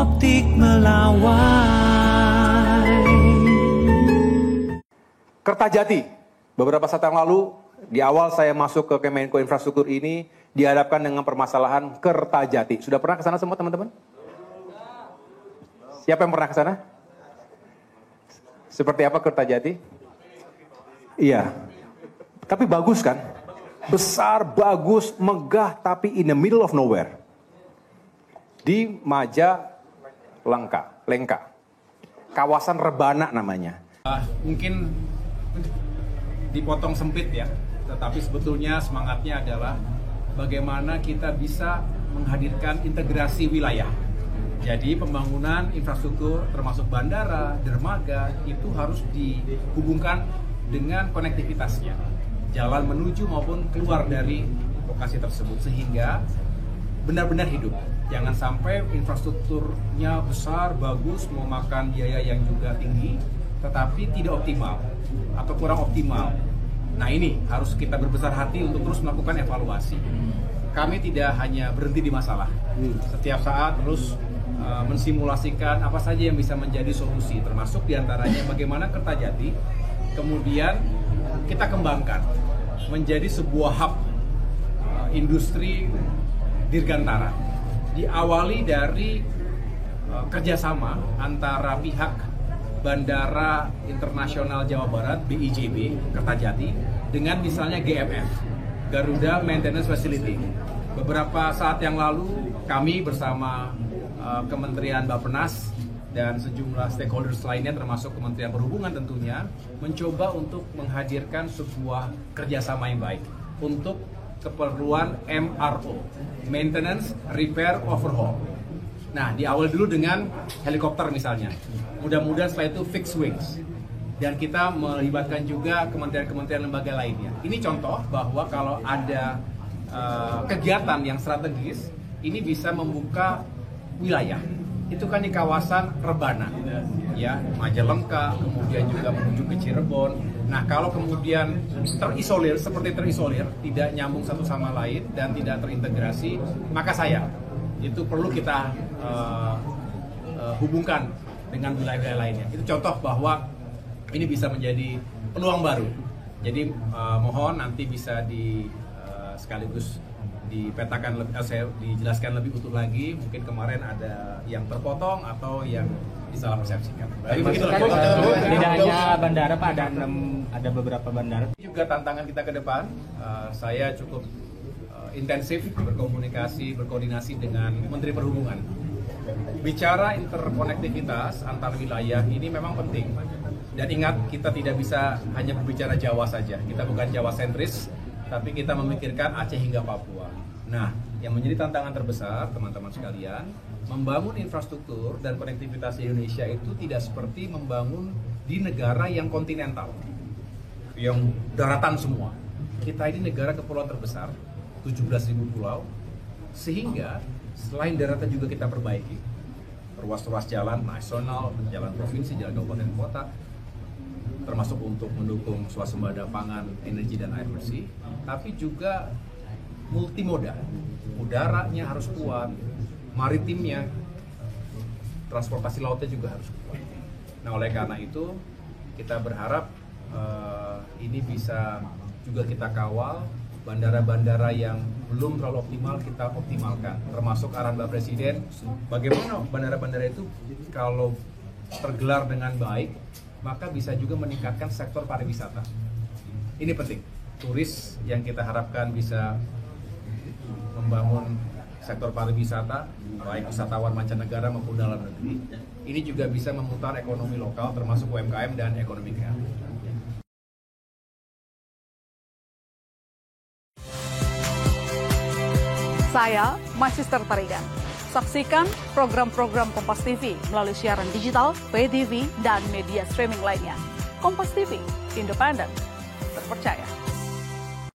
optik melawai. Kertajati, beberapa saat yang lalu, di awal saya masuk ke Kemenko Infrastruktur ini, dihadapkan dengan permasalahan Kertajati. Sudah pernah ke sana semua teman-teman? Siapa yang pernah ke sana? Seperti apa Kertajati? Iya. Tapi bagus kan? Besar, bagus, megah, tapi in the middle of nowhere. Di Majalengka. Kawasan Rebana namanya. Mungkin dipotong sempit ya, tetapi sebetulnya semangatnya adalah bagaimana kita bisa menghadirkan integrasi wilayah. Jadi pembangunan infrastruktur termasuk bandara, dermaga itu harus dihubungkan dengan konektivitasnya. Jalan menuju maupun keluar dari lokasi tersebut sehingga benar-benar hidup. Jangan sampai infrastrukturnya besar, bagus, memakan biaya yang juga tinggi, tetapi tidak optimal atau kurang optimal. Nah ini harus kita berbesar hati untuk terus melakukan evaluasi. Kami tidak hanya berhenti di masalah. Setiap saat terus mensimulasikan apa saja yang bisa menjadi solusi, termasuk diantaranya bagaimana Kertajati kemudian kita kembangkan menjadi sebuah hub industri dirgantara. Diawali dari kerjasama antara pihak Bandara Internasional Jawa Barat (BIJB) Kertajati dengan misalnya GMF, Garuda Maintenance Facility. Beberapa saat yang lalu kami bersama Kementerian Bappenas dan sejumlah stakeholders lainnya termasuk Kementerian Perhubungan tentunya mencoba untuk menghadirkan sebuah kerjasama yang baik untuk keperluan MRO, Maintenance, Repair, Overhaul. Nah, diawali dulu dengan helikopter misalnya. Mudah-mudahan setelah itu fixed wings. Dan kita melibatkan juga kementerian-kementerian lembaga lainnya. Ini contoh bahwa kalau ada kegiatan yang strategis, ini bisa membuka wilayah. Itu kan di kawasan Rebana, ya, Majalengka, kemudian juga menuju ke Cirebon. Nah, kalau kemudian terisolir, seperti terisolir, tidak nyambung satu sama lain dan tidak terintegrasi, maka itu perlu kita hubungkan dengan wilayah-wilayah lainnya. Itu contoh bahwa ini bisa menjadi peluang baru. Jadi mohon nanti bisa sekaligus dipetakan, saya dijelaskan lebih utuh lagi. Mungkin kemarin ada yang terpotong atau yang disalah persepsikan. Tapi begitu. Tidak hanya bandara Pak, ada beberapa bandara. Juga tantangan kita ke depan, saya cukup intensif berkoordinasi dengan Menteri Perhubungan. Bicara interkonektivitas antar wilayah ini memang penting. Dan ingat, kita tidak bisa hanya berbicara Jawa saja. Kita bukan Jawa sentris, tapi kita memikirkan Aceh hingga Papua. Nah, yang menjadi tantangan terbesar, teman-teman sekalian, membangun infrastruktur dan konektivitas di Indonesia itu tidak seperti membangun di negara yang kontinental, yang daratan semua. Kita ini negara kepulauan terbesar, 17.000 pulau, sehingga selain daratan juga kita perbaiki. Ruas-ruas jalan nasional, jalan provinsi, jalan kabupaten kota, termasuk untuk mendukung swasembada pangan, energi, dan air bersih, tapi juga multimoda. Udaranya harus kuat, maritimnya, transportasi lautnya juga harus kuat. Nah, oleh karena itu, kita berharap ini bisa juga kita kawal, bandara-bandara yang belum terlalu optimal kita optimalkan, termasuk arahan Bapak Presiden, bagaimana bandara-bandara itu kalau tergelar dengan baik, maka bisa juga meningkatkan sektor pariwisata. Ini penting. Turis yang kita harapkan bisa membangun sektor pariwisata, baik wisatawan mancanegara maupun dalam negeri. Ini juga bisa memutar ekonomi lokal, termasuk UMKM dan ekonomi kreatif. Saya Magister Tarigan. Saksikan program-program Kompas TV melalui siaran digital, pay TV, dan media streaming lainnya. Kompas TV, independen, terpercaya.